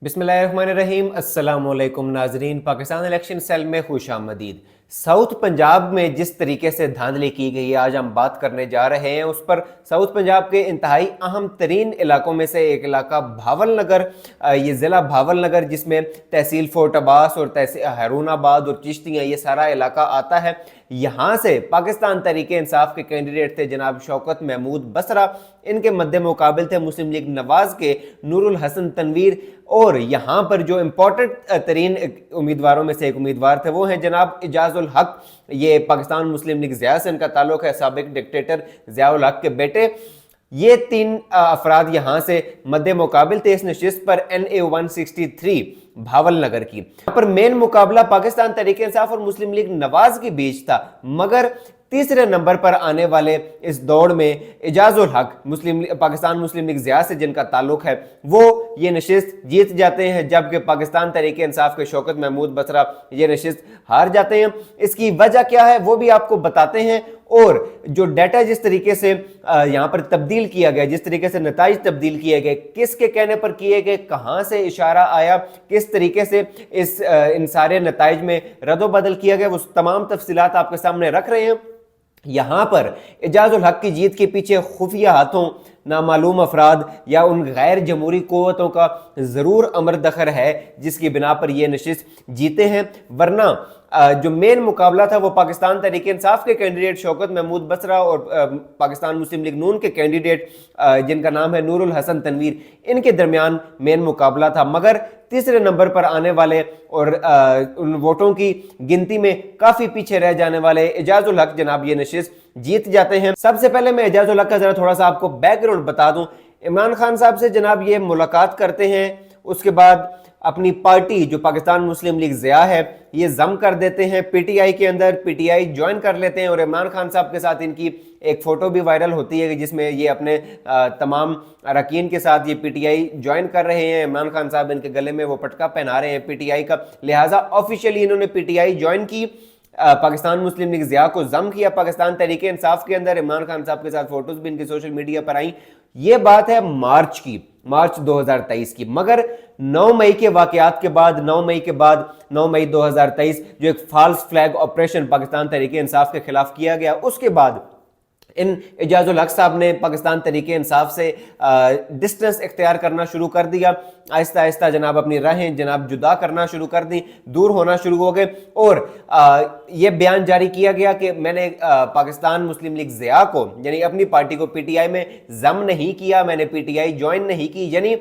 बिस्मिल्लाहिर्रहमानिर्रहीम। अस्सलाम वालेकुम नाजरीन। पाकिस्तान इलेक्शन सेल में खुश आमदीद। साउथ पंजाब में जिस तरीके से धांधली की गई है आज हम बात करने जा रहे हैं उस पर। साउथ पंजाब के इंतहाई अहम तरीन इलाकों में से एक इलाका भावल नगर, ये ज़िला भावल नगर जिसमें तहसील फोर्ट अब्बास और तहसील हारूनाबाद और चिश्तियाँ ये सारा इलाका आता है। यहाँ से पाकिस्तान तहरीके इंसाफ के कैंडिडेट थे जनाब शौकत महमूद बसरा, इनके मद्दे मुकाबिल थे मुस्लिम लीग नवाज के नूरुल हसन तनवीर। और यहाँ पर जो इम्पोर्टेंट तरीन उम्मीदवारों में से एक उम्मीदवार थे वो हैं जनाब इजाजुल हक। ये पाकिस्तान मुस्लिम लीग ज़िया से इनका ताल्लुक है, साबिक डिक्टेटर ज़ियाउल हक के बेटे। ये तीन अफराद यहाँ से मद्दे मुकाबिल थे इस नशिस्त पर NA 163 भावल नगर की। यहाँ पर मेन मुकाबला पाकिस्तान तहरीके इंसाफ और मुस्लिम लीग नवाज के बीच था, मगर तीसरे नंबर पर आने वाले इस दौड़ में इजाजुल हक पाकिस्तान मुस्लिम लीग ज़िया से जिनका ताल्लुक है वो ये नशिस्त जीत जाते हैं, जबकि पाकिस्तान तहरीके इंसाफ के शौकत महमूद बसरा ये नशिस्त हार जाते हैं। इसकी वजह क्या है वो भी आपको बताते हैं, और जो डाटा जिस तरीके से यहाँ पर तब्दील किया गया, जिस तरीके से नताइज तब्दील किए गए, किसके कहने पर किए गए, कहाँ से इशारा आया, किस तरीके से इन सारे नताइज में रद्दोबदल किया गया, वो तमाम तफसीलात आपके सामने रख रहे हैं। यहाँ पर इजाजुल हक की जीत के पीछे खुफिया हाथों, नामालूम अफराद या उन गैर जमहूरी क़ुव्वतों का ज़रूर अमर दखल है जिसकी बिना पर ये नशिस्त जीते हैं। वरना जो मेन मुकाबला था वो पाकिस्तान तहरीके इंसाफ के कैंडिडेट शौकत महमूद बसरा और पाकिस्तान मुस्लिम लीग नून के कैंडिडेट जिनका नाम है नूरुल हसन तनवीर, इनके दरमियान मेन मुकाबला था। मगर तीसरे नंबर पर आने वाले और उन वोटों की गिनती में काफ़ी पीछे रह जाने वाले इजाजुल हक जनाब ये नशिस्त जीत जाते हैं। सबसे पहले मैं इजाजुल हक का ज़रा थोड़ा सा आपको बैकग्राउंड बता दूं। इमरान खान साहब से जनाब ये मुलाकात करते हैं, उसके बाद अपनी पार्टी जो पाकिस्तान मुस्लिम लीग ज़िया है ये जम कर देते हैं, PTI के अंदर PTI ज्वाइन कर लेते हैं। और इमरान खान साहब के साथ इनकी एक फ़ोटो भी वायरल होती है जिसमें ये अपने तमाम अरकान के साथ ये PTI ज्वाइन कर रहे हैं। इमरान खान साहब इनके गले में वो पटका पहना रहे हैं PTI का, लिहाजा ऑफिशियली इन्होंने PTI ज्वाइन की, पाकिस्तान मुस्लिम लीग ज़िया को जम किया पाकिस्तान तहरीके इंसाफ के अंदर। इमरान खान साहब के साथ फोटोज भी इनकी सोशल मीडिया पर आई। ये बात है मार्च 2023 की। मगर 9 मई के वाकयात के बाद 9 मई 2023 जो एक false flag operation Pakistan Tehreek-e Insaf के खिलाफ किया गया, उसके बाद इन इजाजुल हक साहब ने पाकिस्तान तहरीके इंसाफ से डिस्टेंस इख्तियार करना शुरू कर दिया। आहिस्ता आहिस्ता जनाब अपनी राहें जनाब जुदा करना शुरू कर दी, दूर होना शुरू हो गए। और ये बयान जारी किया गया कि मैंने पाकिस्तान मुस्लिम लीग ज़िया को यानी अपनी पार्टी को PTI में जम नहीं किया, मैंने PTI ज्वाइन नहीं की। यानी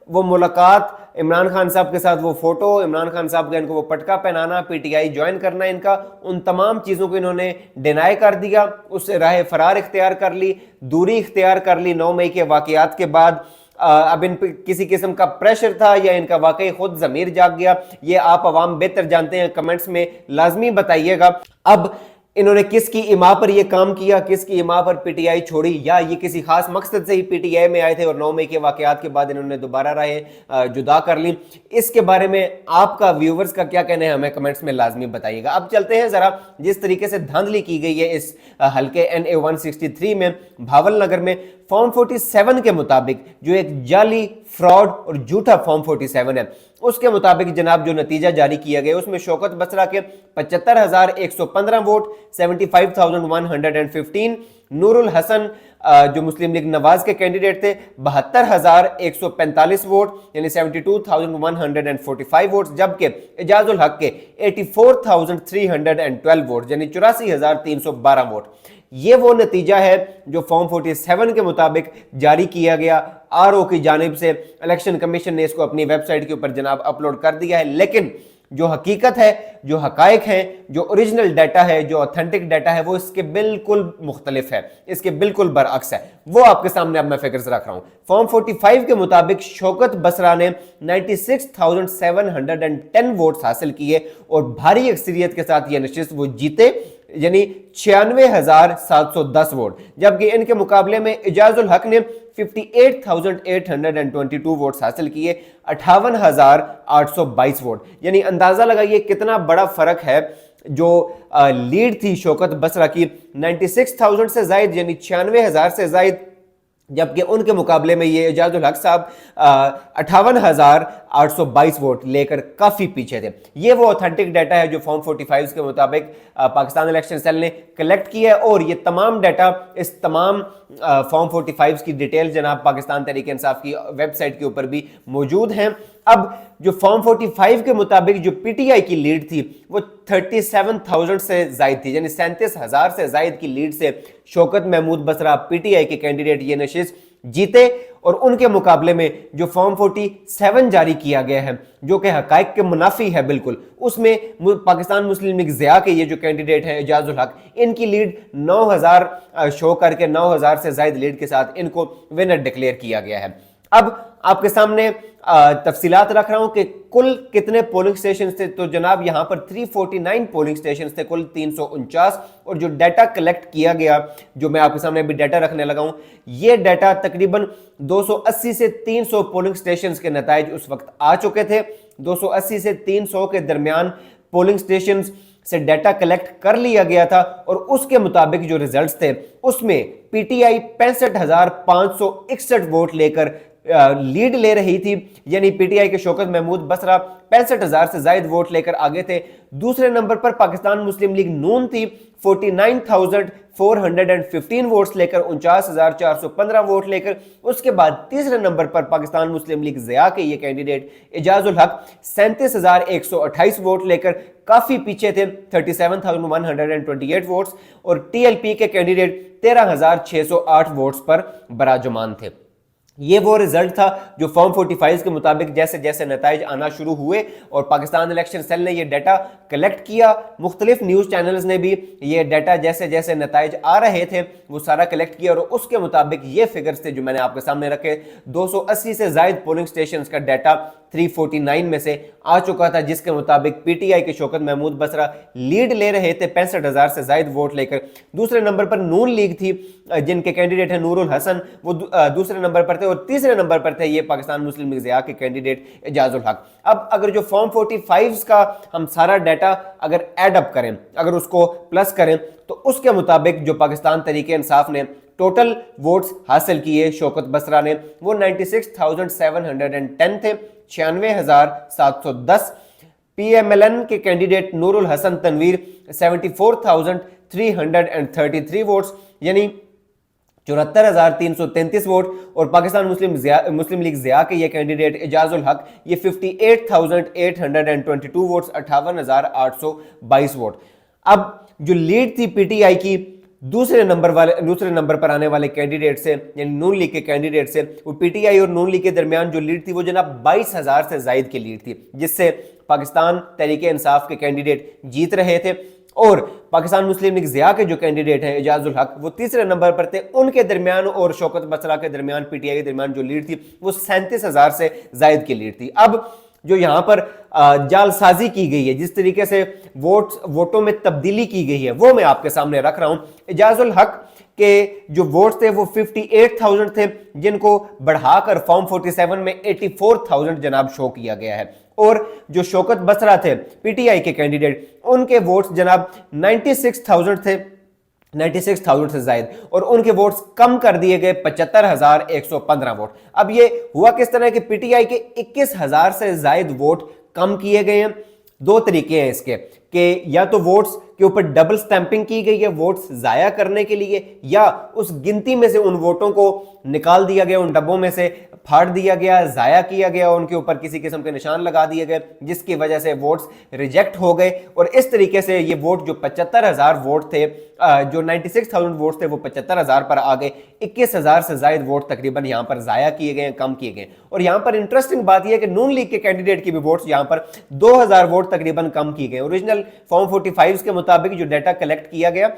वो मुलाकात, इमरान खान साहब के साथ वो फोटो, इमरान खान साहब का इनको वो पटका पहनाना, PTI ज्वाइन करना, इनका उन तमाम चीज़ों को इन्होंने डिनाई कर दिया, उससे राह फरार इख्तियार कर ली, दूरी इख्तियार कर ली 9 मई के वाकयात के बाद। अब इन पर किसी किस्म का प्रेशर था या इनका वाकई खुद ज़मीर जाग गया, ये आप अवाम बेहतर जानते हैं, कमेंट्स में लाजमी बताइएगा। अब इन्होंने किसकी इमा पर यह काम किया, किसकी इमा पर PTI छोड़ी, या ये किसी खास मकसद से ही PTI में आए थे और 9 मई के वाकयात के बाद इन्होंने दोबारा राहें जुदा कर ली। इसके बारे में आपका व्यूवर्स का क्या कहना है हमें कमेंट्स में लाजमी बताइएगा। अब चलते हैं ज़रा जिस तरीके से धांधली की गई है इस हल्के NA 163 में भावल नगर में। फॉर्म 47 के मुताबिक जो एक जाली फ्रॉड और झूठा फॉर्म 47 है, उसके मुताबिक जनाब जो नतीजा जारी किया गया उसमें शौकत बसरा के 75,115 वोट, 75,115, नूरुल हसन जो मुस्लिम लीग नवाज के कैंडिडेट थे 72,145 वोट यानी 72,145 वोट, जबकि इजाजुल हक के 84,312 वोट यानी 84,312 वोट। ये वो नतीजा है जो फॉर्म 47 के मुताबिक जारी किया गया। RO की जानिब से इलेक्शन कमीशन ने इसको अपनी वेबसाइट के ऊपर जनाब अपलोड कर दिया है, लेकिन जो हकीकत है, जो हकायक हैं, जो ओरिजिनल डाटा है, जो ऑथेंटिक डाटा है, वो इसके बिल्कुल मुख्तलिफ है, इसके बिल्कुल बरअक्स है। वो आपके सामने अब मैं फिगर्स रख रहा हूं। फॉर्म 45 के मुताबिक शौकत बसरा ने 96,710 वोट्स हासिल किए और भारी अक्सरियत के साथ ये नशिस्त वो जीते, यानी 96,710 वोट, जबकि इनके मुकाबले में इजाजुल हक ने 58,822 वोट्स हासिल किए, 58,822 वोट। यानी अंदाजा लगाइए कितना बड़ा फर्क है। जो लीड थी शौकत बसरा की 96,000 से जायद यानी 96,000 से जायद जबकि उनके मुकाबले में ये एजाजुल हक साहब 58,822 वोट लेकर काफ़ी पीछे थे। ये वो ऑथेंटिक डाटा है जो फॉर्म 45 के मुताबिक पाकिस्तान इलेक्शन सेल ने कलेक्ट किया है, और ये तमाम डाटा इस तमाम फॉर्म 45 की डिटेल जनाब पाकिस्तान तहरीक इंसाफ की वेबसाइट के ऊपर भी मौजूद हैं। अब जो फॉर्म 45 के मुताबिक जो पीटीआई की लीड थी वो 37,000 से जायद थी, यानी 37,000 से जायद की लीड से शौकत महमूद बसरा पीटीआई के कैंडिडेट ये नशिस्त जीते। और उनके मुकाबले में जो फॉर्म 47 जारी किया गया है जो कि हकाइक के मुनाफी है बिल्कुल, उसमें पाकिस्तान मुस्लिम लीग ज़िया के ये जो कैंडिडेट हैं एजाजुल हक, इनकी लीड 9,000 शो करके 9,000 से जायद लीड के साथ इनको विनर डिक्लेयर किया गया है। अब आपके सामने तफसीलात रख रहा हूं कि कुल कितने पोलिंग स्टेशन थे। तो जनाब यहां पर 349 पोलिंग स्टेशन थे, कुल 349, और जो डाटा कलेक्ट किया गया जो मैं आपके सामने अभी डाटा रखने लगा हूं, ये डाटा तकरीबन 280 से 300 पोलिंग स्टेशन के नताइज उस वक्त आ चुके थे। 280 से 300 के दरमियान पोलिंग स्टेशन से डाटा कलेक्ट कर लिया गया था, और उसके मुताबिक जो रिजल्ट्स थे उसमें पीटीआई 65,561 वोट लेकर लीड ले रही थी, यानी पीटीआई के शौकत महमूद बसरा 65,000 से जायद वोट लेकर आगे थे। दूसरे नंबर पर पाकिस्तान मुस्लिम लीग नून थी 49,415 वोट्स लेकर 49,415 वोट लेकर। उसके बाद तीसरे नंबर पर पाकिस्तान मुस्लिम लीग ज़िया के ये कैंडिडेट एजाजुल हक 37,128 वोट लेकर काफी पीछे थे 37,128 वोट्स, और टीएलपी के कैंडिडेट 13,608 वोट्स पर बराजमान थे। ये वो रिजल्ट था जो फॉर्म 45 के मुताबिक जैसे जैसे नताइज आना शुरू हुए और पाकिस्तान इलेक्शन सेल ने ये डाटा कलेक्ट किया, मुख्तलिफ न्यूज़ चैनल्स ने भी ये डाटा जैसे जैसे नताइज आ रहे थे वो सारा कलेक्ट किया, और उसके मुताबिक ये फिगर्स थे जो मैंने आपके सामने रखे। 280 से जायद पोलिंग स्टेशन का डाटा 349 में से आ चुका था, जिसके मुताबिक पीटीआई के शौकत महमूद बसरा लीड ले रहे थे 65,000 से जायद वोट लेकर। दूसरे नंबर पर नून लीग थी जिनके कैंडिडेट है नूरुल हसन, वो दूसरे नंबर पर थे, और तीसरे नंबर पर थे ये पाकिस्तान मुस्लिम लीग ज़िया के कैंडिडेट एजाजुल हक। अब अगर जो फॉर्म 45 का हम सारा डाटा अगर एड अप करें, अगर उसको प्लस करें, तो उसके मुताबिक जो पाकिस्तान तहरीक इंसाफ ने टोटल वोट्स हासिल किए शौकत बसरा ने वो 96,710 थे, 96,710। पीएमएलएन के कैंडिडेट नूरुल हसन तनवीर 74,333 वोट्स यानी 74,333 वोट, और पाकिस्तान मुस्लिम लीग ज़िया के ये कैंडिडेट एजाजुल हक ये 58,822 वोट्स 58,822 वोट। अब जो लीड थी पीटीआई की दूसरे नंबर पर आने वाले कैंडिडेट से यानी नून लीग के कैंडिडेट से, वो पीटीआई और नून लीग के दरमियान जो लीड थी वो जनाब 22,000 से जायद की लीड थी, जिससे पाकिस्तान तहरीक इंसाफ के कैंडिडेट जीत रहे थे। और पाकिस्तान मुस्लिम लीग ज़िया के जो कैंडिडेट हैं एजाजुल हक वो तीसरे नंबर पर थे, उनके दरमियान और शौकत बसरा के दरमियान पीटीआई के दरमियान जो लीड थी वो 37,000 से जायद की लीड थी। अब जो यहाँ पर जालसाजी की गई है, जिस तरीके से वोटों में तब्दीली की गई है, वो मैं आपके सामने रख रहा हूं। एजाजुल हक के जो वोट्स थे वो 58,000 थे, जिनको बढ़ाकर फॉर्म 47 में 84,000 जनाब शो किया गया है, और जो शौकत बसरा थे पीटीआई के कैंडिडेट उनके वोट्स जनाब 96,000 थे, 96,000 से जायद, और उनके वोट्स कम कर दिए गए 75,115 वोट। अब ये हुआ किस तरह कि पीटीआई के 21,000 से जायद वोट कम किए गए हैं। दो तरीके हैं इसके कि या तो वोट्स के ऊपर डबल स्टैंपिंग की गई है वोट्स जाया करने के लिए, या उस गिनती में से उन वोटों को निकाल दिया गया, उन डब्बों में से फाड़ दिया गया, जाया किया गया, उनके ऊपर किसी किस्म के निशान लगा दिए गए, जिसकी वजह से वोट्स रिजेक्ट हो गए। और इस तरीके से ये वोट जो 75,000 वोट थे, जो 96,000 वोट थे वो 75,000 पर आ गए, 21,000 से जायद वोट तकरीबन यहाँ पर जाया किए गए, कम किए गए। और यहाँ पर इंटरेस्टिंग बात यह है कि नून लीग के कैंडिडेट की भी वोट्स यहाँ पर 2,000 वोट तकरीबन कम की गए। ओरिजिनल फॉर्म 45 के मुताबिक जो डाटा कलेक्ट किया गया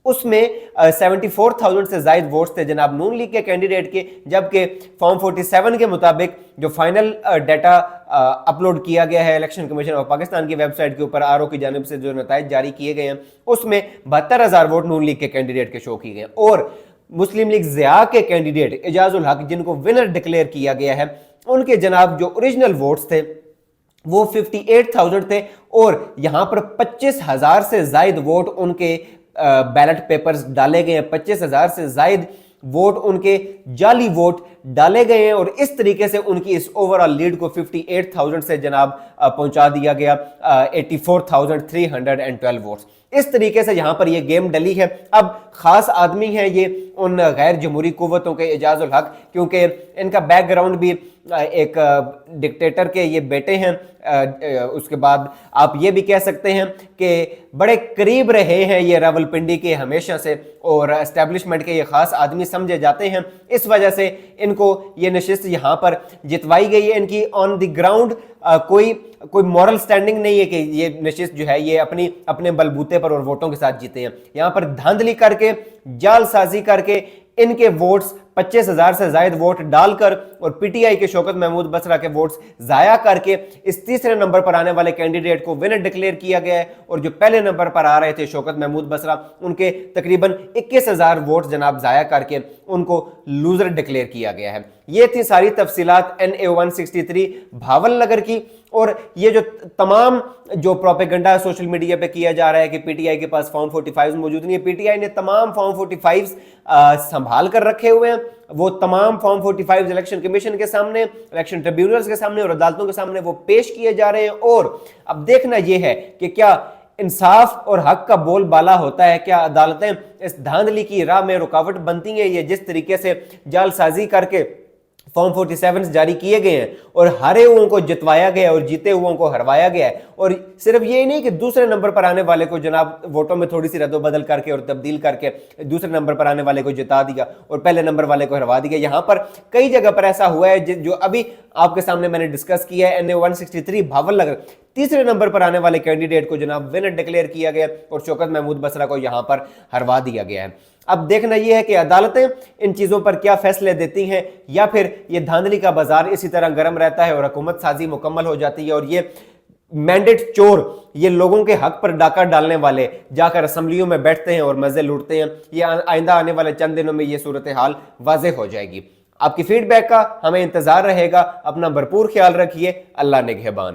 उसमें 74,000 से जायद वोट्स थे जनाब नून लीग के कैंडिडेट के, जबकि फॉर्म 47 के मुताबिक जो फाइनल डाटा अपलोड किया गया है इलेक्शन कमीशन ऑफ पाकिस्तान की वेबसाइट के ऊपर आरओ की जानिब से जो नताइज जारी किए गए हैं उसमें 72,000 वोट नून लीग के कैंडिडेट के शो किए गए। और मुस्लिम लीग ज़िया के कैंडिडेट एजाजुल हक जिनको विनर डिक्लेयर किया गया है, उनके जनाब जो ओरिजिनल वोट्स थे वो 58,000 थे, और यहां पर 25,000 से जायद वोट उनके बैलेट पेपर्स डाले गए हैं, 25,000 से जायद वोट उनके जाली वोट डाले गए हैं और इस तरीके से उनकी इस ओवरऑल लीड को 58,000 से जनाब पहुंचा दिया गया 84,312 वोट्स। इस तरीके से यहां पर ये गेम डली है। अब खास आदमी है ये उन गैर जमहूरी कुव्वतों के एजाजुल हक, क्योंकि इनका बैकग्राउंड भी एक डिक्टेटर के ये बेटे हैं। उसके बाद आप ये भी कह सकते हैं कि बड़े करीब रहे हैं ये रावलपिंडी के हमेशा से और एस्टेब्लिशमेंट के ये खास आदमी समझे जाते हैं। इस वजह से इनको ये नशिस्त यहाँ पर जितवाई गई है। इनकी ऑन द ग्राउंड कोई मॉरल स्टैंडिंग नहीं है कि ये नशिस्त जो है ये अपने बलबूते पर और वोटों के साथ जीते हैं। यहाँ पर धांधली करके, जालसाजी करके इनके वोट्स 25,000 से ज्यादा वोट डालकर और पीटीआई के शौकत महमूद बसरा के वोट्स जाया करके इस तीसरे नंबर पर आने वाले कैंडिडेट को विनर डिक्लेयर किया गया है। और जो पहले नंबर पर आ रहे थे शौकत महमूद बसरा, उनके तकरीबन 21,000 वोट जनाब जाया करके उनको लूजर डिक्लेयर किया गया है। ये थी सारी तफसीलात NA 163 भावल नगर की। और ये जो तमाम जो प्रोपेगेंडा सोशल मीडिया पे किया जा रहा है कि पीटीआई के पास फॉर्म 45 मौजूद नहीं है, पीटीआई ने तमाम फॉर्म 45 संभाल कर रखे हुए हैं। वो तमाम फॉर्म 45 इलेक्शन कमीशन के सामने, इलेक्शन ट्रिब्यूनल्स के सामने और अदालतों के सामने वो पेश किए जा रहे हैं। और अब देखना यह है कि क्या इंसाफ और हक का बोलबाला होता है, क्या अदालतें इस धांधली की राह में रुकावट बनती हैं। ये जिस तरीके से जालसाजी करके फॉर्म 47 जारी किए गए हैं और हारे हुओं को जितवाया गया और जीते हुओं को हरवाया गया है। और सिर्फ ये नहीं कि दूसरे नंबर पर आने वाले को जनाब वोटों में थोड़ी सी रद्दोबदल करके और तब्दील करके दूसरे नंबर पर आने वाले को जिता दिया और पहले नंबर वाले को हरवा दिया। यहाँ पर कई जगह पर ऐसा हुआ है जो अभी आपके सामने मैंने डिस्कस किया है। NA 163 भावल नगर तीसरे नंबर पर आने वाले कैंडिडेट को जनाब विनर डिक्लेयर किया गया और शौकत महमूद बसरा को यहां पर हरवा दिया गया है। अब देखना यह है कि अदालतें इन चीजों पर क्या फैसले देती हैं, या फिर यह धांधली का बाजार इसी तरह गर्म रहता है और हुकूमत साजी मुकम्मल हो जाती है और ये मैंडेट चोर, ये लोगों के हक पर डाका डालने वाले जाकर असम्बलियों में बैठते हैं और मजे लूटते हैं। ये आइंदा आने वाले चंद दिनों में ये सूरत हाल वाज़ेह हो जाएगी। आपकी फीडबैक का हमें इंतजार रहेगा। अपना भरपूर ख्याल रखिए। अल्लाह निगहबान।